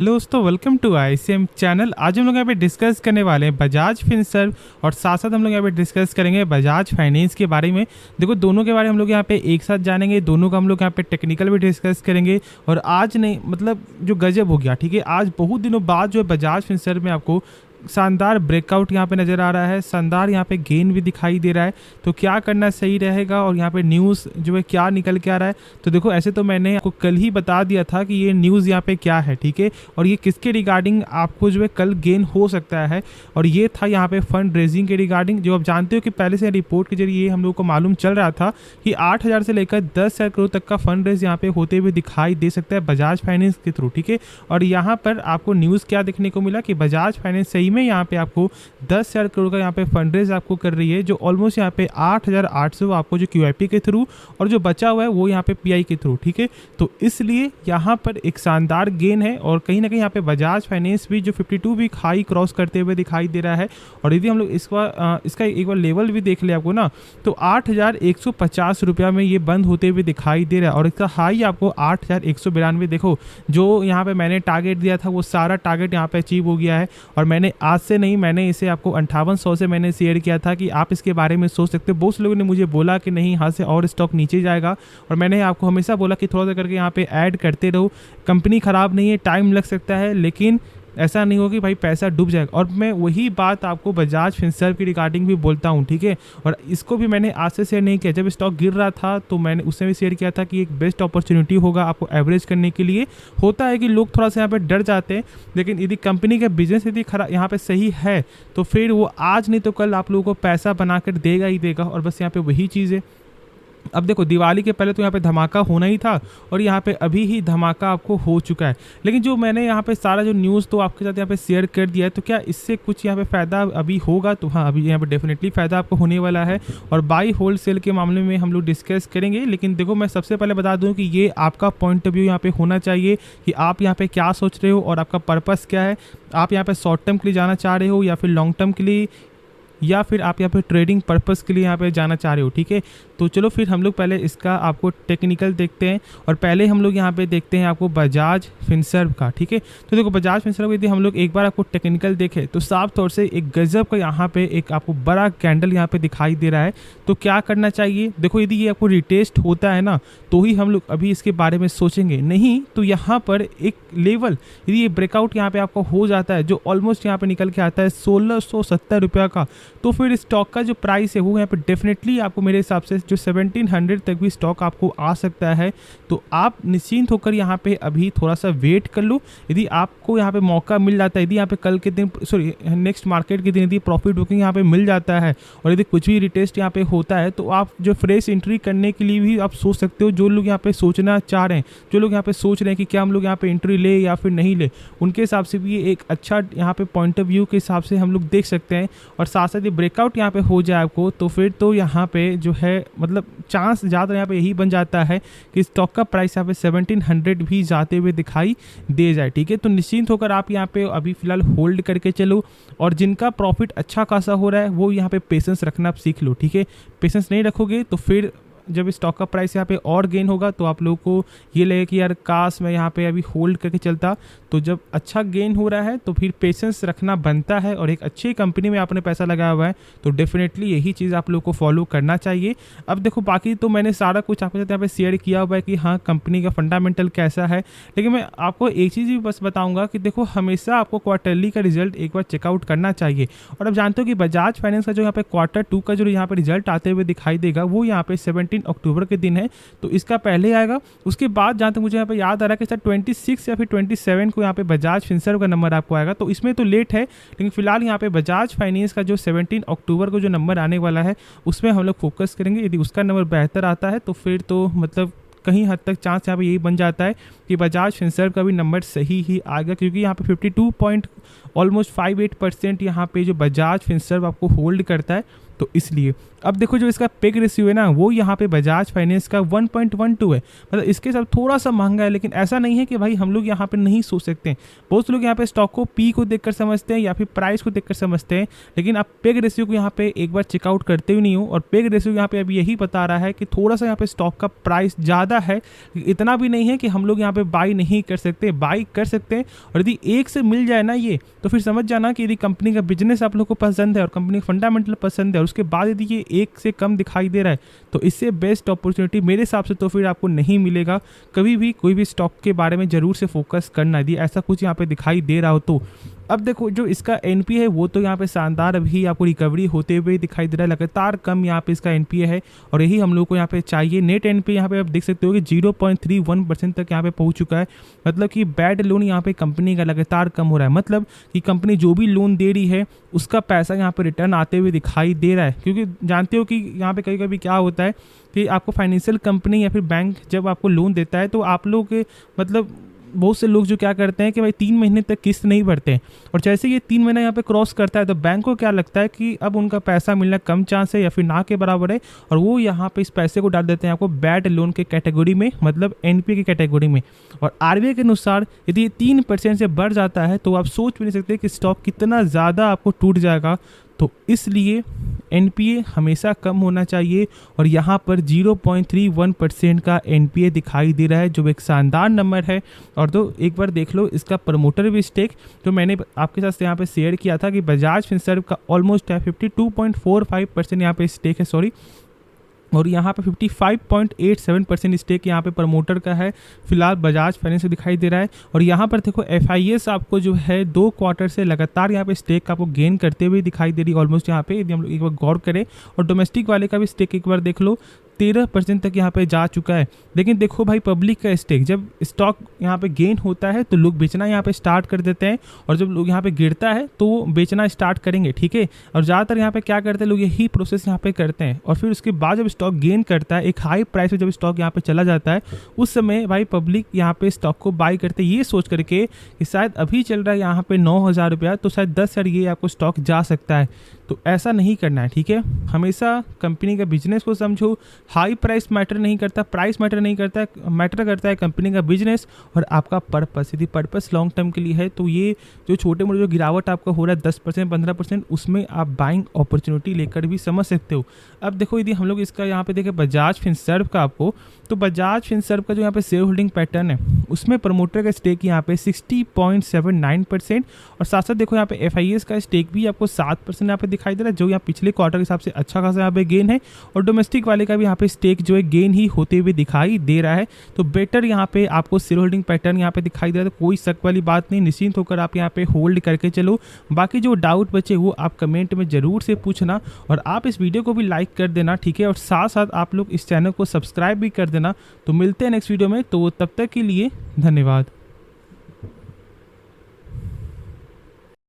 Hello दोस्तों, welcome to ICM channel. आज हम लोग यहाँ पे डिस्कस करने वाले हैं बजाज फिनसर्व और साथ साथ हम लोग यहाँ पे डिस्कस करेंगे बजाज फाइनेंस के बारे में। देखो, दोनों के बारे में हम लोग यहाँ पे एक साथ जानेंगे, दोनों का हम लोग यहाँ पे टेक्निकल भी डिस्कस करेंगे। और आज नहीं, मतलब जो गजब हो गया, ठीक है, आज बहुत दिनों बाद जो है बजाज फिनसर्व में आपको शानदार ब्रेकआउट यहाँ पे नज़र आ रहा है, शानदार यहाँ पे गेन भी दिखाई दे रहा है। तो क्या करना सही रहेगा और यहाँ पे न्यूज़ जो है क्या निकल के आ रहा है। तो देखो, ऐसे तो मैंने आपको कल ही बता दिया था कि ये न्यूज़ यहाँ पे क्या है, ठीक है, और ये किसके रिगार्डिंग आपको जो है कल गेन हो सकता है। और ये था यहाँ पे फंड रेजिंग के रिगार्डिंग। जो आप जानते हो कि पहले से रिपोर्ट के जरिए हम लोग को मालूम चल रहा था कि 8,000 से लेकर 10,000 करोड़ तक का फंड रेज यहाँ पे होते हुए दिखाई दे सकता है बजाज फाइनेंस के थ्रू, ठीक है। और यहाँ पर आपको न्यूज़ क्या देखने को मिला कि बजाज फाइनेंस सही में यहाँ पे आपको 10,000 करोड़ का यहाँ पे फंड रेज आपको कर रही है, जो ऑलमोस्ट यहाँ पे 8,800 आपको जो QIP के थ्रू और जो बचा हुआ है वो यहाँ पे PI के थ्रू, ठीक है। तो इसलिए यहाँ पर एक शानदार गेन है और कहीं ना कहीं यहाँ पे बजाज फाइनेंस भी जो 52 वीक हाई क्रॉस करते हुए दिखाई दे रहा है। और यदि हम लोग इसका एक बार लेवल भी देख ले आपको ना, तो 8,150 रुपया में ये बंद होते हुए दिखाई दे रहा है। और इसका हाई आपको 8,192। देखो, जो यहाँ पे मैंने टारगेट दिया था वो सारा टारगेट यहाँ पे अचीव हो गया है। और मैंने आज से नहीं, मैंने इसे आपको 5800 से मैंने शेयर किया था कि आप इसके बारे में सोच सकते हो। बहुत से लोगों ने मुझे बोला कि नहीं, यहाँ से और स्टॉक नीचे जाएगा, और मैंने आपको हमेशा बोला कि थोड़ा सा करके यहाँ पे ऐड करते रहो। कंपनी ख़राब नहीं है, टाइम लग सकता है, लेकिन ऐसा नहीं हो कि भाई पैसा डूब जाएगा। और मैं वही बात आपको बजाज फिनसर्व की रिगार्डिंग भी बोलता हूँ, ठीक है। और इसको भी मैंने आज से शेयर नहीं किया, जब स्टॉक गिर रहा था तो मैंने उससे भी शेयर किया था कि एक बेस्ट अपॉर्चुनिटी होगा आपको एवरेज करने के लिए। होता है कि लोग थोड़ा सा यहाँ पे डर जाते हैं, लेकिन यदि कंपनी का बिजनेस यदि खराब यहाँ पे सही है तो फिर वो आज नहीं तो कल आप लोगों को पैसा बना कर देगा ही देगा। और बस यहाँ पे वही चीज़ है। अब देखो, दिवाली के पहले तो यहाँ पे धमाका होना ही था और यहाँ पे अभी ही धमाका आपको हो चुका है। लेकिन जो मैंने यहाँ पे सारा जो न्यूज़ तो आपके साथ यहाँ पे शेयर कर दिया है, तो क्या इससे कुछ यहाँ पे फ़ायदा अभी होगा? तो हाँ, अभी यहाँ पे डेफिनेटली फ़ायदा आपको होने वाला है। और बाई होल्ड सेल के मामले में हम लोग डिस्कस करेंगे। लेकिन देखो, मैं सबसे पहले बता दूँ कि ये आपका पॉइंट ऑफ व्यू यहाँ पे होना चाहिए कि आप यहाँ पे क्या सोच रहे हो और आपका पर्पस क्या है। आप यहाँ पे शॉर्ट टर्म के लिए जाना चाह रहे हो या फिर लॉन्ग टर्म के लिए, या फिर आप यहाँ पे ट्रेडिंग पर्पस के लिए यहाँ पे जाना चाह रहे हो, ठीक है। तो चलो फिर हम लोग पहले इसका आपको टेक्निकल देखते हैं और पहले हम लोग यहाँ पे देखते हैं आपको बजाज फिनसर्व का, ठीक है। तो देखो, बजाज फिनसर्व यदि हम लोग एक बार आपको टेक्निकल देखें तो साफ तौर से एक गजब का यहाँ पे एक आपको बड़ा कैंडल यहाँ पे दिखाई दे रहा है। तो क्या करना चाहिए? देखो, यदि ये आपको रिटेस्ट होता है ना, तो ही हम लोग अभी इसके बारे में सोचेंगे, नहीं तो यहाँ पर एक लेवल यदि ये ब्रेकआउट यहाँ पे आपको हो जाता है जो ऑलमोस्ट यहाँ पे निकल के आता है 1,670 रुपया का, तो फिर स्टॉक का जो प्राइस है वो यहाँ पे डेफिनेटली आपको मेरे हिसाब से जो 1,700 तक भी स्टॉक आपको आ सकता है। तो आप निश्चिंत होकर यहाँ पे अभी थोड़ा सा वेट कर लो। यदि आपको यहाँ पे मौका मिल जाता है, यदि यहाँ पे कल के दिन, सॉरी नेक्स्ट मार्केट के दिन यदि प्रॉफिट बुकिंग यहाँ पे मिल जाता है और यदि कुछ भी रिटेस्ट यहाँ पे होता है, तो आप जो फ्रेश एंट्री करने के लिए भी आप सोच सकते हो। जो लोग यहाँ पे सोचना चाह रहे हैं, जो लोग यहाँ पे सोच रहे हैं कि क्या हम लोग यहाँ पे एंट्री ले या फिर नहीं ले, उनके हिसाब से भी ये एक अच्छा यहाँ पे पॉइंट ऑफ व्यू के हिसाब से हम लोग देख सकते हैं। और साथ साथ ब्रेकआउट यहाँ पे हो जाए आपको, तो फिर तो यहाँ पे जो है मतलब चांस ज़्यादा यहाँ पे यही बन जाता है कि स्टॉक का प्राइस यहाँ पे 1,700 भी जाते हुए दिखाई दे जाए, ठीक है। तो निश्चिंत होकर आप यहाँ पे अभी फिलहाल होल्ड करके चलो। और जिनका प्रॉफिट अच्छा खासा हो रहा है वो यहाँ पे पेशेंस रखना आप सीख लो, ठीक है। पेशेंस नहीं रखोगे तो फिर जब स्टॉक का प्राइस यहाँ पे और गेन होगा तो आप लोगों को ये लगे कि यार काश मैं यहाँ पे अभी होल्ड करके चलता। तो जब अच्छा गेन हो रहा है तो फिर पेशेंस रखना बनता है, और एक अच्छी कंपनी में आपने पैसा लगाया हुआ है तो डेफिनेटली यही चीज़ आप लोगों को फॉलो करना चाहिए। अब देखो, बाकी तो मैंने सारा कुछ आपके साथ यहाँ पे शेयर किया हुआ है कि हाँ कंपनी का फंडामेंटल कैसा है। लेकिन मैं आपको एक चीज़ भी बस बताऊँगा कि देखो, हमेशा आपको क्वार्टरली का रिजल्ट एक बार चेकआउट करना चाहिए। और अब जानते हो कि बजाज फाइनेंस का जो यहाँ पे Q2 का जो यहाँ पे रिजल्ट आते हुए दिखाई देगा वो यहाँ पे 17 अक्टूबर के दिन है, तो इसका पहले आएगा। उसके बाद जहाँ तक मुझे यहाँ पे याद आ रहा है कि सर 26 या फिर 27 को यहाँ पे बजाज फिनसर्व का नंबर आपको आएगा, तो इसमें तो लेट है। लेकिन फिलहाल यहाँ पे बजाज फाइनेंस का जो 17 अक्टूबर को जो नंबर आने वाला है उसमें हम लोग फोकस करेंगे। यदि उसका नंबर बेहतर आता है तो फिर तो मतलब कहीं हद तक चांस यहाँ पे यही बन जाता है कि बजाज फिनसर्व का भी नंबर सही ही आएगा, क्योंकि यहाँ पे 52 पॉइंट ऑलमोस्ट 58% यहाँ पे जो बजाज फिनसर्व आपको होल्ड करता है तो इसलिए अब देखो जो इसका पेग रेशियो है ना वो यहाँ पे बजाज फाइनेंस का 1.12 है, मतलब इसके साथ थोड़ा सा महंगा है, लेकिन ऐसा नहीं है कि भाई हम लोग यहाँ पे नहीं सोच सकते हैं। बहुत से लोग यहाँ पे स्टॉक को पी को देखकर समझते हैं या फिर प्राइस को देखकर समझते हैं, लेकिन आप पेग रेशियो को यहाँ पे एक बार चेकआउट करते ही नहीं हो। और पेग रेशियो यहाँ पे अभी यही बता रहा है कि थोड़ा सा यहाँ पे स्टॉक का प्राइस ज़्यादा है, इतना भी नहीं है कि हम लोग यहाँ पे बाई नहीं कर सकते, बाई कर सकते हैं। और यदि एक से मिल जाए ना ये, तो फिर समझ जाना कि यदि कंपनी का बिजनेस आप लोग को पसंद है और कंपनी का फंडामेंटल पसंद है और उसके बाद यदि ये एक से कम दिखाई दे रहा है, तो इससे बेस्ट अपॉर्चुनिटी मेरे हिसाब से तो फिर आपको नहीं मिलेगा। कभी भी कोई भी स्टॉक के बारे में ज़रूर से फोकस करना यदि ऐसा कुछ यहाँ पे दिखाई दे रहा हो तो। अब देखो जो इसका एनपीए है वो तो यहाँ पे शानदार अभी आपको रिकवरी होते हुए दिखाई दे रहा है, लगातार कम यहाँ पे इसका एनपीए है और यही हम लोग को यहाँ पे चाहिए। नेट एनपीए यहाँ पे आप देख सकते हो कि 0.31% तक यहाँ पे पहुँच चुका है, मतलब कि बैड लोन यहाँ पे कंपनी का लगातार कम हो रहा है, मतलब कि कंपनी जो भी लोन दे रही है उसका पैसा यहाँ पे रिटर्न आते हुए दिखाई दे रहा है। क्योंकि जानते हो कि यहाँ पे कभी कभी क्या होता है कि आपको फाइनेंशियल कंपनी या फिर बैंक जब आपको लोन देता है तो आप लोग मतलब बहुत से लोग जो क्या करते हैं कि भाई 3 महीने तक किस्त नहीं भरते हैं, और जैसे ये 3 महीना यहाँ पे क्रॉस करता है तो बैंक को क्या लगता है कि अब उनका पैसा मिलना कम चांस है या फिर ना के बराबर है, और वो यहाँ पे इस पैसे को डाल देते हैं आपको बैड लोन के कैटेगरी में, मतलब एनपीए की कैटेगरी में। और आरबीआई के अनुसार यदि ये 3% से बढ़ जाता है तो आप सोच भी नहीं सकते कि स्टॉक कितना ज़्यादा आपको टूट जाएगा। तो इसलिए एनपीए हमेशा कम होना चाहिए, और यहाँ पर 0.31% का एनपीए दिखाई दे रहा है जो एक शानदार नंबर है। और तो एक बार देख लो इसका प्रमोटर भी स्टेक जो मैंने आपके साथ यहाँ पे शेयर किया था कि बजाज फिनसर्व का ऑलमोस्ट है 52.45% यहाँ पे स्टेक है, सॉरी, और यहाँ पे 55.87% स्टेक यहाँ पे प्रमोटर का है फिलहाल बजाज फाइनेंस से दिखाई दे रहा है। और यहाँ पर देखो एफआईएस आपको जो है 2 क्वार्टर से लगातार यहाँ पे स्टेक आपको गेन करते हुए दिखाई दे रही है ऑलमोस्ट यहाँ पे, यदि हम लोग एक बार गौर करें। और डोमेस्टिक वाले का भी स्टेक एक बार देख लो 13% तक यहाँ पे जा चुका है। लेकिन देखो भाई पब्लिक का स्टेक, जब स्टॉक यहाँ पे गेन होता है तो लोग बेचना यहाँ पे स्टार्ट कर देते हैं, और जब लोग यहाँ पे गिरता है तो वो बेचना स्टार्ट करेंगे, ठीक है। और ज़्यादातर यहाँ पे क्या करते हैं लोग, यही प्रोसेस यहाँ पे करते हैं। और फिर उसके बाद जब स्टॉक गेन करता है, एक हाई प्राइस में जब स्टॉक यहाँ पे चला जाता है, उस समय भाई पब्लिक यहाँ पे स्टॉक को बाई करते हैं ये सोच करके कि शायद अभी चल रहा है यहाँ पे 9,000 रुपया, तो शायद 10,000 ये आपको स्टॉक जा सकता है। तो ऐसा नहीं करना है, ठीक है। हमेशा कंपनी का बिजनेस को समझो, हाई प्राइस मैटर नहीं करता, प्राइस मैटर नहीं करता है, मैटर करता है कंपनी का बिजनेस और आपका पर्पस। यदि पर्पस लॉन्ग टर्म के लिए है तो ये जो छोटे मोटे जो गिरावट आपका हो रहा है 10% 15%, उसमें आप बाइंग अपॉर्चुनिटी लेकर भी समझ सकते हो। अब देखो यदि हम लोग इसका यहाँ पे देखें बजाज फिनसर्व का आपको, तो बजाज फिनसर्व का जो यहाँ पे शेयर होल्डिंग पैटर्न है उसमें प्रमोटर का स्टेक यहाँ पे 60.79%, और साथ साथ देखो यहाँ पे एफआईएस का स्टेक भी आपको 7% यहाँ पे दिखाई दे रहा है, जो यहाँ पिछले क्वार्टर के हिसाब से अच्छा खासा यहाँ पे गेन है। और डोमेस्टिक वाले का भी यहाँ पे स्टेक जो है गेन ही होते हुए दिखाई दे रहा है। तो बेटर यहाँ पे आपको शेयर होल्डिंग पैटर्न यहाँ पे दिखाई दे रहा है, तो कोई शक वाली बात नहीं, निश्चिंत होकर आप यहाँ पे होल्ड करके चलो। बाकी जो डाउट बचे वो आप कमेंट में जरूर से पूछना, और आप इस वीडियो को भी लाइक कर देना, ठीक है। और साथ साथ आप लोग इस चैनल को सब्सक्राइब भी कर देना। तो मिलते हैं नेक्स्ट वीडियो में, तो तब तक के लिए धन्यवाद।